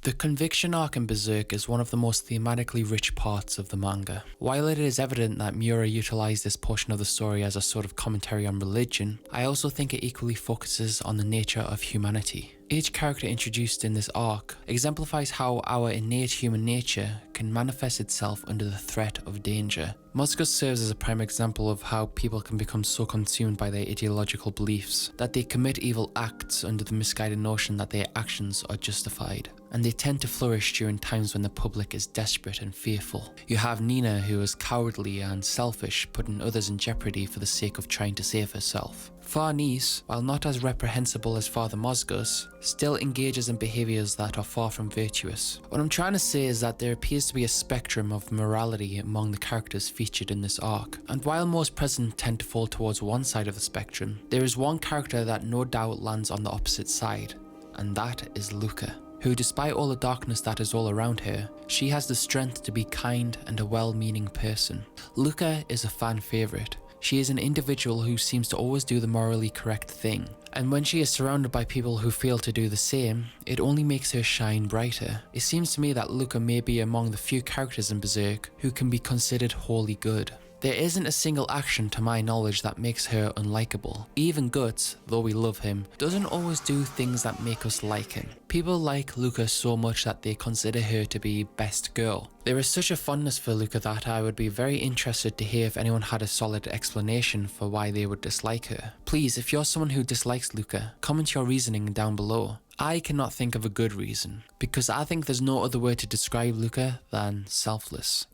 The conviction arc in Berserk is one of the most thematically rich parts of the manga. While it is evident that Miura utilized this portion of the story as a sort of commentary on religion, I also think it equally focuses on the nature of humanity. Each character introduced in this arc exemplifies how our innate human nature can manifest itself under the threat of danger. Moscus serves as a prime example of how people can become so consumed by their ideological beliefs that they commit evil acts under the misguided notion that their actions are justified. And they tend to flourish during times when the public is desperate and fearful. You have Nina, who is cowardly and selfish, putting others in jeopardy for the sake of trying to save herself. Farnese, while not as reprehensible as Father Mosgus, still engages in behaviours that are far from virtuous. What I'm trying to say is that there appears to be a spectrum of morality among the characters featured in this arc, and while most present tend to fall towards one side of the spectrum, there is one character that no doubt lands on the opposite side, and that is Luca, who, despite all the darkness that is all around her, she has the strength to be kind and a well-meaning person. Luca is a fan favourite. She is an individual who seems to always do the morally correct thing, and when she is surrounded by people who fail to do the same, it only makes her shine brighter. It seems to me that Luca may be among the few characters in Berserk who can be considered wholly good. There isn't a single action to my knowledge that makes her unlikable. Even Guts, though we love him, doesn't always do things that make us like him. People like Luca so much that they consider her to be best girl. There is such a fondness for Luca that I would be very interested to hear if anyone had a solid explanation for why they would dislike her. Please, if you're someone who dislikes Luca, comment your reasoning down below. I cannot think of a good reason, because I think there's no other word to describe Luca than selfless.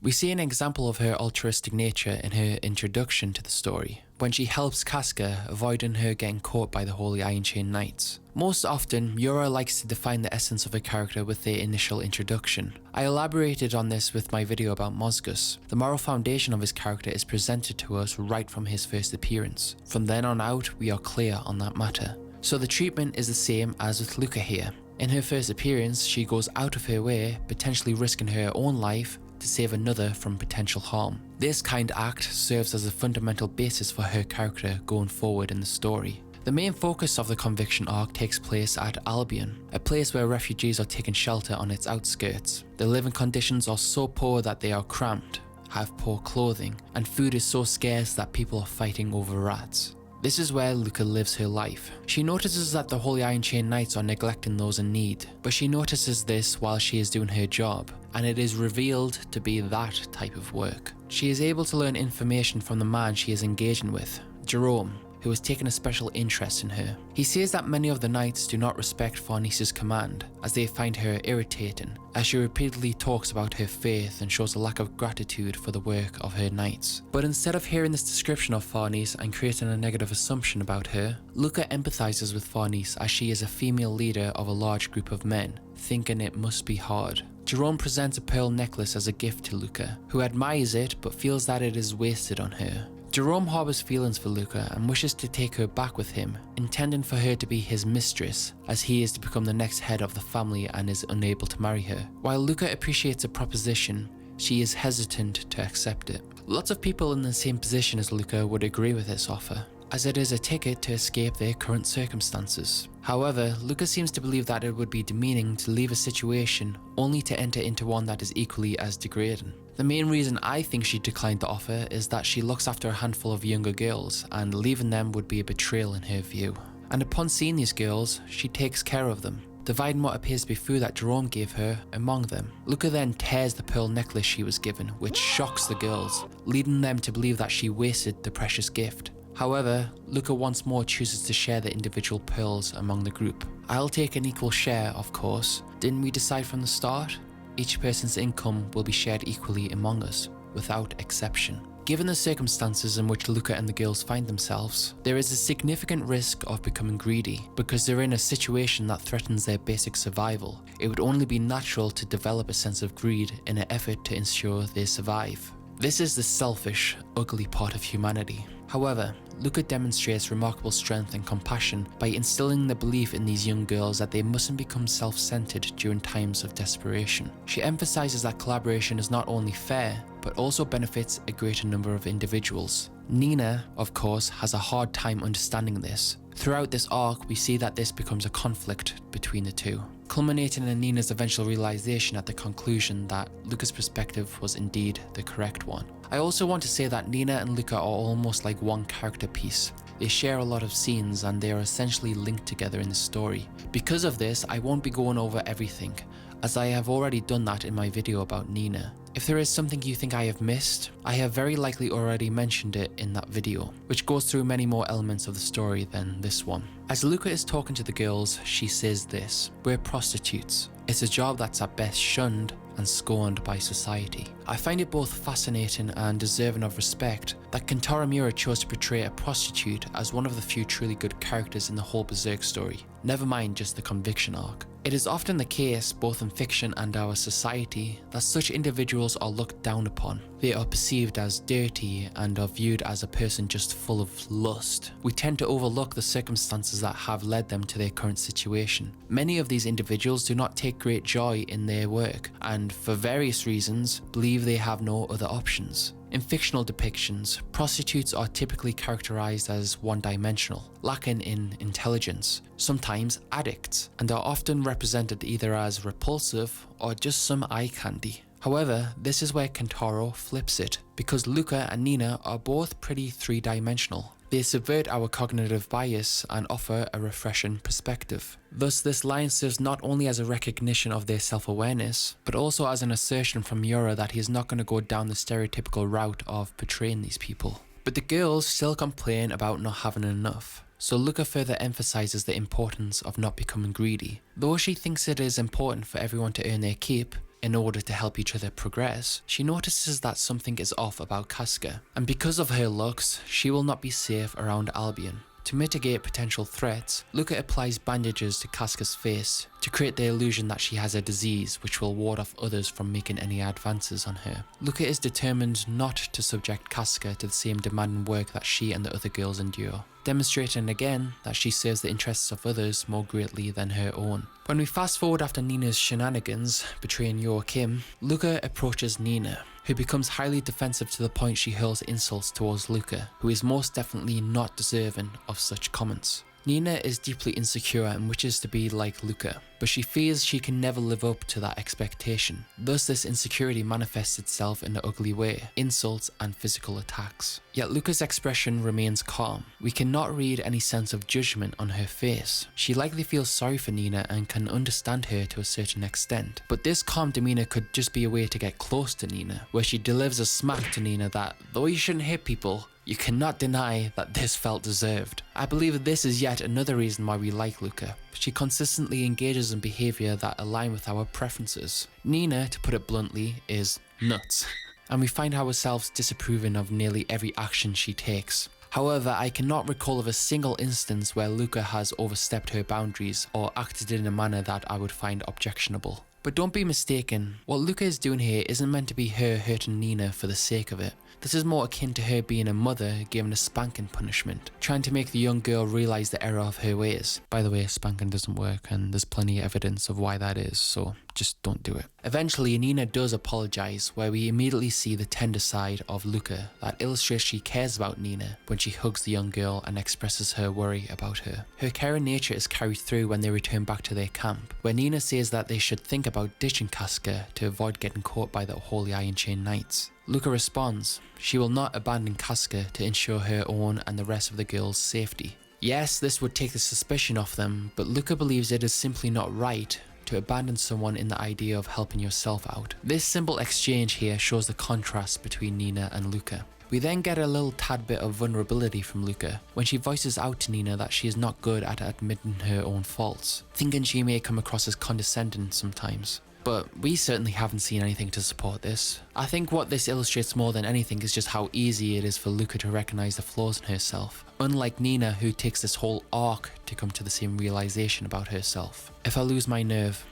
We see an example of her altruistic nature in her introduction to the story, when she helps Casca, avoiding her getting caught by the Holy Iron Chain Knights. Most often, Miura likes to define the essence of a character with their initial introduction. I elaborated on this with my video about Mosgus. The moral foundation of his character is presented to us right from his first appearance. From then on out, we are clear on that matter. So the treatment is the same as with Luca here. In her first appearance, she goes out of her way, potentially risking her own life, to save another from potential harm. This kind act serves as a fundamental basis for her character going forward in the story. The main focus of the conviction arc takes place at Albion, a place where refugees are taking shelter on its outskirts. The living conditions are so poor that they are cramped, have poor clothing, and food is so scarce that people are fighting over rats. This is where Luca lives her life. She notices that the Holy Iron Chain Knights are neglecting those in need, but she notices this while she is doing her job, and it is revealed to be that type of work. She is able to learn information from the man she is engaging with, Jerome, who has taken a special interest in her. He says that many of the knights do not respect Farnese's command, as they find her irritating, as she repeatedly talks about her faith and shows a lack of gratitude for the work of her knights. But instead of hearing this description of Farnese and creating a negative assumption about her, Luca empathizes with Farnese as she is a female leader of a large group of men, thinking it must be hard. Jerome presents a pearl necklace as a gift to Luca, who admires it but feels that it is wasted on her. Jerome harbors feelings for Luca and wishes to take her back with him, intending for her to be his mistress, as he is to become the next head of the family and is unable to marry her. While Luca appreciates the proposition, she is hesitant to accept it. Lots of people in the same position as Luca would agree with this offer, as it is a ticket to escape their current circumstances. However, Luca seems to believe that it would be demeaning to leave a situation only to enter into one that is equally as degrading. The main reason I think she declined the offer is that she looks after a handful of younger girls, and leaving them would be a betrayal in her view. And upon seeing these girls, she takes care of them, dividing what appears to be food that Jerome gave her among them. Luca then tears the pearl necklace she was given, which shocks the girls, leading them to believe that she wasted the precious gift. However, Luca once more chooses to share the individual pearls among the group. I'll take an equal share, of course. Didn't we decide from the start? Each person's income will be shared equally among us, without exception. Given the circumstances in which Luca and the girls find themselves, there is a significant risk of becoming greedy, because they're in a situation that threatens their basic survival. It would only be natural to develop a sense of greed in an effort to ensure they survive. This is the selfish, ugly part of humanity. However, Luca demonstrates remarkable strength and compassion by instilling the belief in these young girls that they mustn't become self-centered during times of desperation. She emphasizes that collaboration is not only fair, but also benefits a greater number of individuals. Nina, of course, has a hard time understanding this, Throughout this arc, we see that this becomes a conflict between the two, culminating in Nina's eventual realization at the conclusion that Luca's perspective was indeed the correct one. I also want to say that Nina and Luca are almost like one character piece. They share a lot of scenes and they are essentially linked together in the story. Because of this, I won't be going over everything, as I have already done that in my video about Nina. If there is something you think I have missed, I have very likely already mentioned it in that video, which goes through many more elements of the story than this one. As Luca is talking to the girls, she says this: "We're prostitutes. It's a job that's at best shunned and scorned by society." I find it both fascinating and deserving of respect that Kentaro Miura chose to portray a prostitute as one of the few truly good characters in the whole Berserk story, never mind just the conviction arc. It is often the case, both in fiction and our society, that such individuals are looked down upon. They are perceived as dirty and are viewed as a person just full of lust. We tend to overlook the circumstances that have led them to their current situation. Many of these individuals do not take great joy in their work, and for various reasons, believe they have no other options. In fictional depictions, prostitutes are typically characterized as one-dimensional, lacking in intelligence, sometimes addicts, and are often represented either as repulsive or just some eye candy. However, this is where Kentaro flips it, because Luca and Nina are both pretty three-dimensional. They subvert our cognitive bias and offer a refreshing perspective. Thus, this line serves not only as a recognition of their self-awareness, but also as an assertion from Miura that he is not going to go down the stereotypical route of portraying these people. But the girls still complain about not having enough. So Luca further emphasizes the importance of not becoming greedy. Though she thinks it is important for everyone to earn their keep, in order to help each other progress, she notices that something is off about Casca, and because of her looks, she will not be safe around Albion. To mitigate potential threats, Luca applies bandages to Casca's face to create the illusion that she has a disease which will ward off others from making any advances on her. Luca is determined not to subject Casca to the same demanding work that she and the other girls endure, demonstrating again that she serves the interests of others more greatly than her own. When we fast forward after Nina's shenanigans betraying Joachim, Luca approaches Nina, who becomes highly defensive to the point she hurls insults towards Luca, who is most definitely not deserving of such comments. Nina is deeply insecure and wishes to be like Luca, but she fears she can never live up to that expectation. Thus this insecurity manifests itself in an ugly way, insults and physical attacks. Yet Luca's expression remains calm. We cannot read any sense of judgment on her face. She likely feels sorry for Nina and can understand her to a certain extent. But this calm demeanor could just be a way to get close to Nina, where she delivers a smack to Nina that, though you shouldn't hit people, you cannot deny that this felt deserved. I believe this is yet another reason why we like Luca. She consistently engages in behaviour that align with our preferences. Nina, to put it bluntly, is nuts, and we find ourselves disapproving of nearly every action she takes. However, I cannot recall of a single instance where Luca has overstepped her boundaries or acted in a manner that I would find objectionable. But don't be mistaken, what Luca is doing here isn't meant to be her hurting Nina for the sake of it. This is more akin to her being a mother given a spanking punishment, trying to make the young girl realise the error of her ways. By the way, spanking doesn't work and there's plenty of evidence of why that is, so just don't do it. Eventually, Nina does apologise, where we immediately see the tender side of Luca that illustrates she cares about Nina when she hugs the young girl and expresses her worry about her. Her caring nature is carried through when they return back to their camp, where Nina says that they should think about ditching Casca to avoid getting caught by the Holy Iron Chain Knights. Luca responds, she will not abandon Casca to ensure her own and the rest of the girls' safety. Yes, this would take the suspicion off them, but Luca believes it is simply not right to abandon someone in the idea of helping yourself out. This simple exchange here shows the contrast between Nina and Luca. We then get a little tad bit of vulnerability from Luca when she voices out to Nina that she is not good at admitting her own faults, thinking she may come across as condescending sometimes. But we certainly haven't seen anything to support this. I think what this illustrates more than anything is just how easy it is for Luca to recognise the flaws in herself, unlike Nina, who takes this whole arc to come to the same realisation about herself. If I lose my nerve,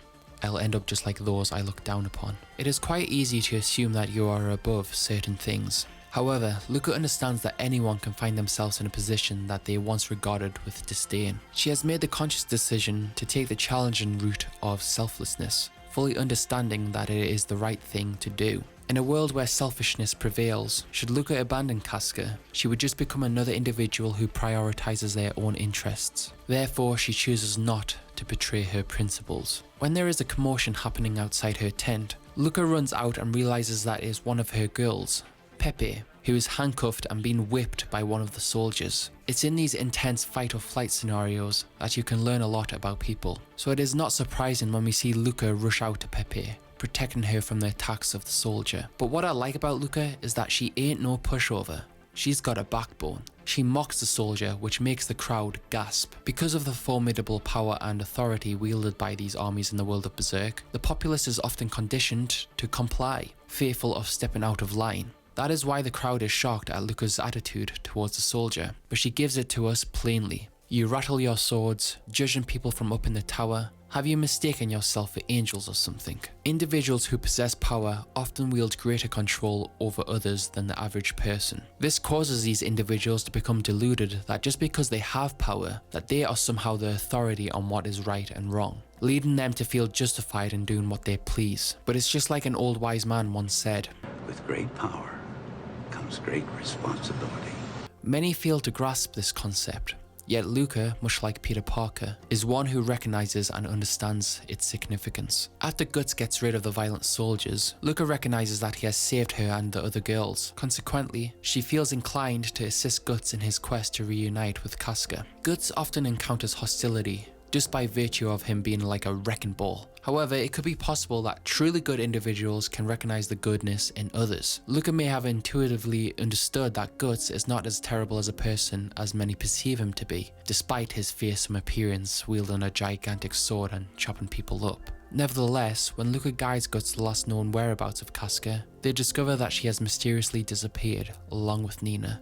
I'll end up just like those I look down upon. It is quite easy to assume that you are above certain things. However, Luca understands that anyone can find themselves in a position that they once regarded with disdain. She has made the conscious decision to take the challenging route of selflessness, fully understanding that it is the right thing to do. In a world where selfishness prevails, should Luca abandon Casca, she would just become another individual who prioritizes their own interests. Therefore, she chooses not to betray her principles. When there is a commotion happening outside her tent, Luca runs out and realizes that it is one of her girls, Pepe, who is handcuffed and being whipped by one of the soldiers. It's in these intense fight or flight scenarios that you can learn a lot about people, so it is not surprising when we see Luca rush out to Pepe, protecting her from the attacks of the soldier. But what I like about Luca is that she ain't no pushover. She's got a backbone. She mocks the soldier, which makes the crowd gasp. Because of the formidable power and authority wielded by these armies in the world of Berserk, the populace is often conditioned to comply, fearful of stepping out of line. That is why the crowd is shocked at Luca's attitude towards the soldier, but she gives it to us plainly. You rattle your swords, judging people from up in the tower. Have you mistaken yourself for angels or something? Individuals who possess power often wield greater control over others than the average person. This causes these individuals to become deluded that just because they have power, that they are somehow the authority on what is right and wrong, leading them to feel justified in doing what they please. But it's just like an old wise man once said, "With great power comes great responsibility." Many fail to grasp this concept. Yet Luca, much like Peter Parker, is one who recognizes and understands its significance. After Guts gets rid of the violent soldiers, Luca recognizes that he has saved her and the other girls. Consequently, she feels inclined to assist Guts in his quest to reunite with Casca. Guts often encounters hostility, just by virtue of him being like a wrecking ball. However, it could be possible that truly good individuals can recognize the goodness in others. Luca may have intuitively understood that Guts is not as terrible as a person as many perceive him to be, despite his fearsome appearance wielding a gigantic sword and chopping people up. Nevertheless, when Luca guides Guts to the last known whereabouts of Casca, they discover that she has mysteriously disappeared, along with Nina.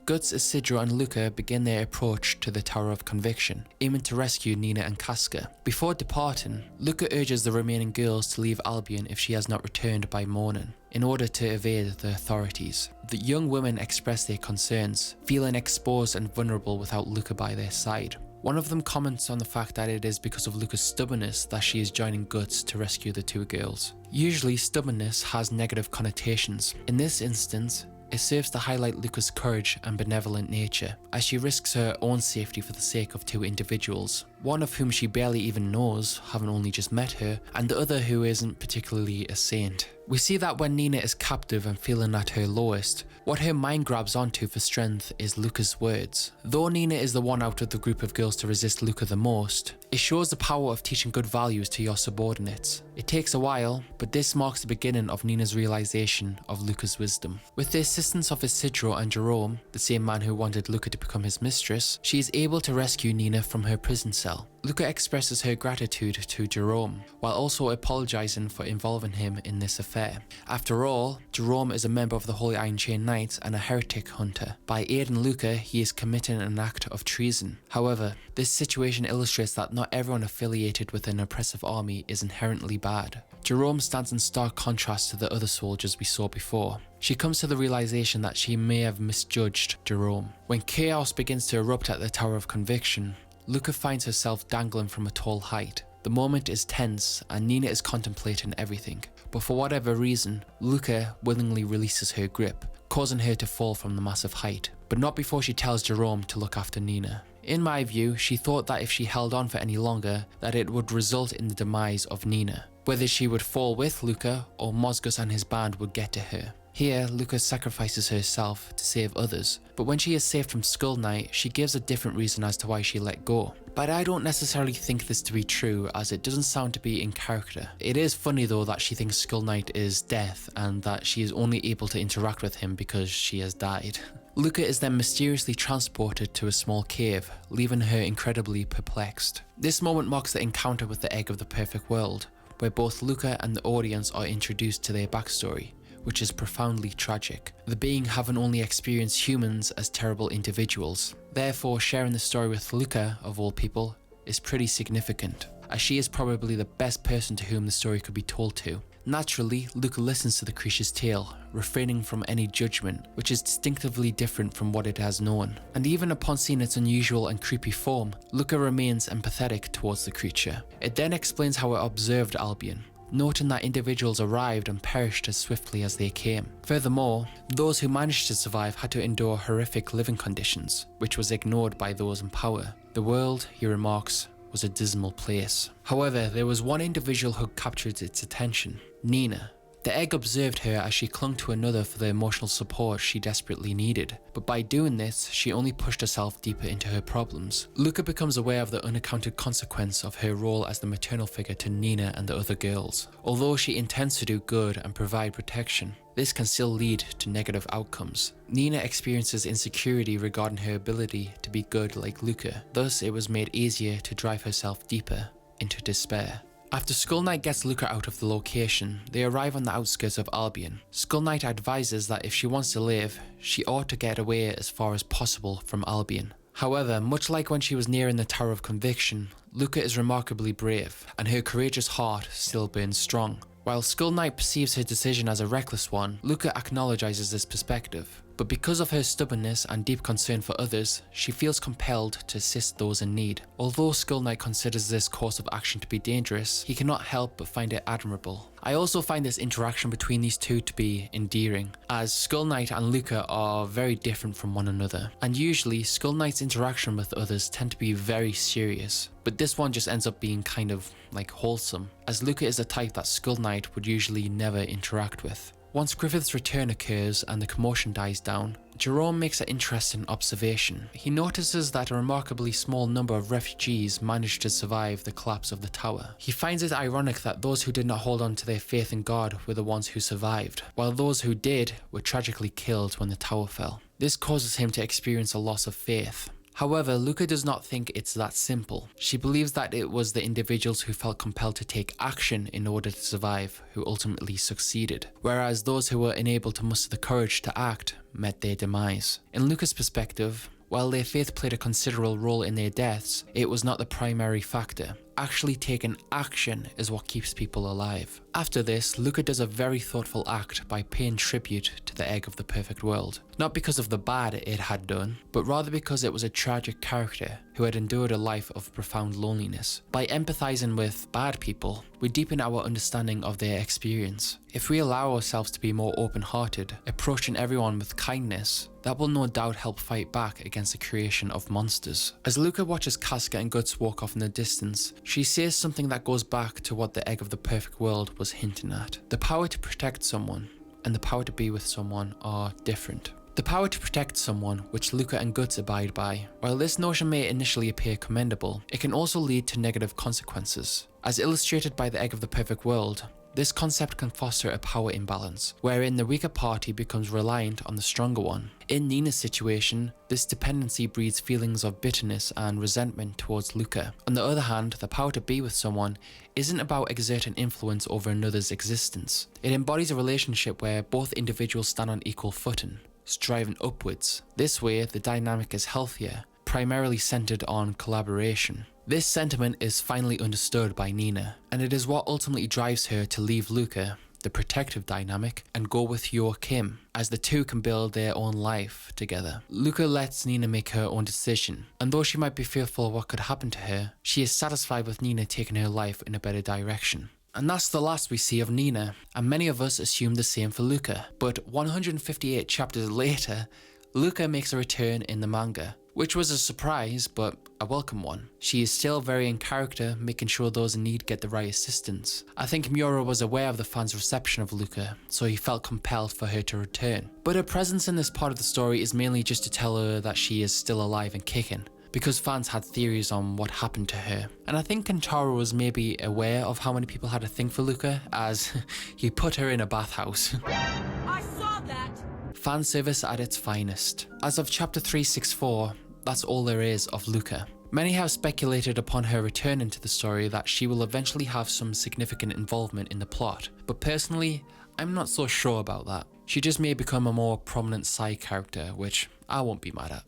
Guts, Isidro and Luca begin their approach to the Tower of Conviction, aiming to rescue Nina and Casca. Before departing, Luca urges the remaining girls to leave Albion if she has not returned by morning, in order to evade the authorities. The young women express their concerns, feeling exposed and vulnerable without Luca by their side. One of them comments on the fact that it is because of Luca's stubbornness that she is joining Guts to rescue the two girls. Usually, stubbornness has negative connotations. In this instance, it serves to highlight Luca's courage and benevolent nature, as she risks her own safety for the sake of two individuals, one of whom she barely even knows, having only just met her, and the other who isn't particularly a saint. We see that when Nina is captive and feeling at her lowest, what her mind grabs onto for strength is Luca's words. Though Nina is the one out of the group of girls to resist Luca the most, it shows the power of teaching good values to your subordinates. It takes a while, but this marks the beginning of Nina's realization of Luca's wisdom. With the assistance of Isidro and Jerome, the same man who wanted Luca to become his mistress, she is able to rescue Nina from her prison cell. Luca expresses her gratitude to Jerome, while also apologizing for involving him in this affair. After all, Jerome is a member of the Holy Iron Chain Knights and a heretic hunter. By aiding Luca, he is committing an act of treason. However, this situation illustrates that not everyone affiliated with an oppressive army is inherently bad. Jerome stands in stark contrast to the other soldiers we saw before. She comes to the realization that she may have misjudged Jerome. When chaos begins to erupt at the Tower of Conviction, Luca finds herself dangling from a tall height. The moment is tense and Nina is contemplating everything, but for whatever reason, Luca willingly releases her grip, causing her to fall from the massive height, but not before she tells Jerome to look after Nina. In my view, she thought that if she held on for any longer, that it would result in the demise of Nina. Whether she would fall with Luca or Mozgus and his band would get to her. Here, Luca sacrifices herself to save others, but when she is saved from Skull Knight, she gives a different reason as to why she let go. But I don't necessarily think this to be true, as it doesn't sound to be in character. It is funny though that she thinks Skull Knight is death and that she is only able to interact with him because she has died. Luca is then mysteriously transported to a small cave, leaving her incredibly perplexed. This moment marks the encounter with the Egg of the Perfect World, where both Luca and the audience are introduced to their backstory, which is profoundly tragic, the being having only experienced humans as terrible individuals. Therefore, sharing the story with Luca, of all people, is pretty significant, as she is probably the best person to whom the story could be told to. Naturally, Luca listens to the creature's tale, refraining from any judgment, which is distinctively different from what it has known. And even upon seeing its unusual and creepy form, Luca remains empathetic towards the creature. It then explains how it observed Albion, noting that individuals arrived and perished as swiftly as they came. Furthermore, those who managed to survive had to endure horrific living conditions, which was ignored by those in power. The world, he remarks, was a dismal place. However, there was one individual who captured its attention: Nina. The egg observed her as she clung to another for the emotional support she desperately needed, but by doing this, she only pushed herself deeper into her problems. Luca becomes aware of the unaccounted consequence of her role as the maternal figure to Nina and the other girls. Although she intends to do good and provide protection, this can still lead to negative outcomes. Nina experiences insecurity regarding her ability to be good like Luca, thus it was made easier to drive herself deeper into despair. After Skull Knight gets Luca out of the location, they arrive on the outskirts of Albion. Skull Knight advises that if she wants to live, she ought to get away as far as possible from Albion. However, much like when she was nearing the Tower of Conviction, Luca is remarkably brave, and her courageous heart still burns strong. While Skull Knight perceives her decision as a reckless one, Luca acknowledges this perspective. But because of her stubbornness and deep concern for others, she feels compelled to assist those in need. Although Skull Knight considers this course of action to be dangerous, he cannot help but find it admirable. I also find this interaction between these two to be endearing, as Skull Knight and Luca are very different from one another, and usually Skull Knight's interaction with others tend to be very serious, but this one just ends up being kind of like wholesome, as Luca is a type that Skull Knight would usually never interact with. Once Griffith's return occurs and the commotion dies down, Jerome makes an interesting observation. He notices that a remarkably small number of refugees managed to survive the collapse of the tower. He finds it ironic that those who did not hold on to their faith in God were the ones who survived, while those who did were tragically killed when the tower fell. This causes him to experience a loss of faith. However, Luca does not think it's that simple. She believes that it was the individuals who felt compelled to take action in order to survive who ultimately succeeded, whereas those who were unable to muster the courage to act met their demise. In Luca's perspective, while their faith played a considerable role in their deaths, it was not the primary factor. Actually taking action is what keeps people alive. After this, Luca does a very thoughtful act by paying tribute to the Egg of the Perfect World. Not because of the bad it had done, but rather because it was a tragic character who had endured a life of profound loneliness. By empathizing with bad people, we deepen our understanding of their experience. If we allow ourselves to be more open-hearted, approaching everyone with kindness, that will no doubt help fight back against the creation of monsters. As Luca watches Casca and Guts walk off in the distance, she says something that goes back to what the Egg of the Perfect World was hinting at. The power to protect someone and the power to be with someone are different. The power to protect someone, which Luca and Guts abide by, while this notion may initially appear commendable, it can also lead to negative consequences. As illustrated by the Egg of the Perfect World, this concept can foster a power imbalance, wherein the weaker party becomes reliant on the stronger one. In Nina's situation, this dependency breeds feelings of bitterness and resentment towards Luca. On the other hand, the power to be with someone isn't about exerting influence over another's existence. It embodies a relationship where both individuals stand on equal footing, striving upwards. This way, the dynamic is healthier, primarily centered on collaboration. This sentiment is finally understood by Nina, and it is what ultimately drives her to leave Luca, the protective dynamic, and go with Joachim, as the two can build their own life together. Luca lets Nina make her own decision, and though she might be fearful of what could happen to her, she is satisfied with Nina taking her life in a better direction. And that's the last we see of Nina, and many of us assume the same for Luca. But 158 chapters later, Luca makes a return in the manga, which was a surprise, but a welcome one. She is still very in character, making sure those in need get the right assistance. I think Miura was aware of the fans' reception of Luca, so he felt compelled for her to return. But her presence in this part of the story is mainly just to tell her that she is still alive and kicking, because fans had theories on what happened to her. And I think Kentaro was maybe aware of how many people had a thing for Luca, as he put her in a bathhouse. I saw that! Fan service at its finest. As of chapter 364, that's all there is of Luca. Many have speculated upon her return into the story that she will eventually have some significant involvement in the plot, but personally, I'm not so sure about that. She just may become a more prominent side character, which I won't be mad at.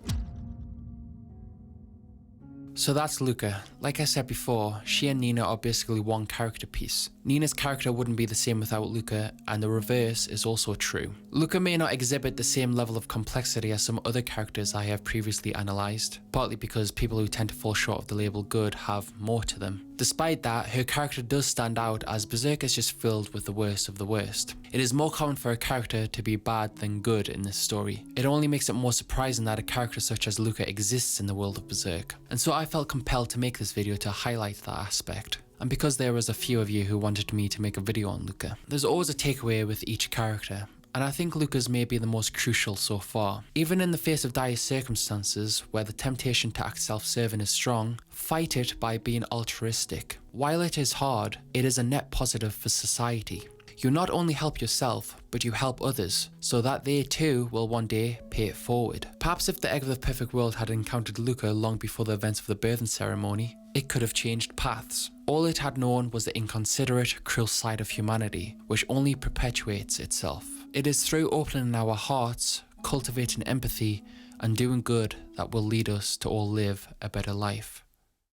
So that's Luca. Like I said before, she and Nina are basically one character piece. Nina's character wouldn't be the same without Luca, and the reverse is also true. Luca may not exhibit the same level of complexity as some other characters I have previously analysed, partly because people who tend to fall short of the label good have more to them. Despite that, her character does stand out, as Berserk is just filled with the worst of the worst. It is more common for a character to be bad than good in this story. It only makes it more surprising that a character such as Luca exists in the world of Berserk. And so I felt compelled to make this video to highlight that aspect. And because there was a few of you who wanted me to make a video on Luca, there's always a takeaway with each character. And I think Luca's may be the most crucial so far. Even in the face of dire circumstances, where the temptation to act self-serving is strong, fight it by being altruistic. While it is hard, it is a net positive for society. You not only help yourself, but you help others, so that they too will one day pay it forward. Perhaps if the Egg of the Perfect World had encountered Luca long before the events of the birthing ceremony, it could have changed paths. All it had known was the inconsiderate, cruel side of humanity, which only perpetuates itself. It is through opening our hearts, cultivating empathy, and doing good that will lead us to all live a better life.